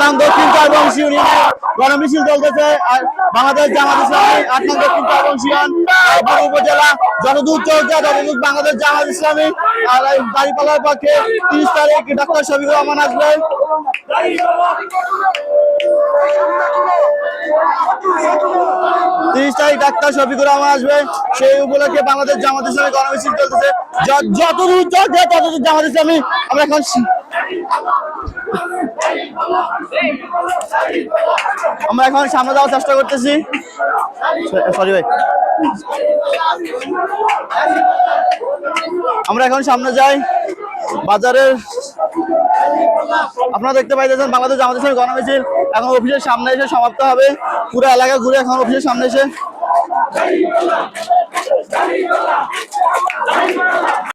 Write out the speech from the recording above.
নং দক্ষিণ চরবংশী ইউনিয়নের গণমিছিল চলতেছে। আর বাংলাদেশ জামাত ইসলামী 8 নং দক্ষিণ চরবংশী উপজেলা যতদূর চলছে ততদূর বাংলাদেশ জামাত ইসলামী আর দাঁড়িপাল্লার পক্ষে 30 তারিখ ডক্টর শফিকুর রহমান আসবেন। 30 তারিখ ডাক্তার শফিকুর রহমান আসবে, সেই উপলক্ষে বাংলাদেশ জামাত ইসলামী গণমিছিল চলতেছে। যতদূর চলছে ততদূর জামাত ইসলামী। আমরা এখন সামনে যাওয়ার চেষ্টা করতেছি। সরি ভাই, আমরা এখন সামনে যাই বাজারের। আপনারা দেখতে পাইতেছেন বাংলাদেশ জামাত ইসলামী গণমিছিল এখন অফিসের সামনে এসে সমাপ্ত হবে। পুরো এলাকা ঘুরে এখন অফিসের সামনে এসে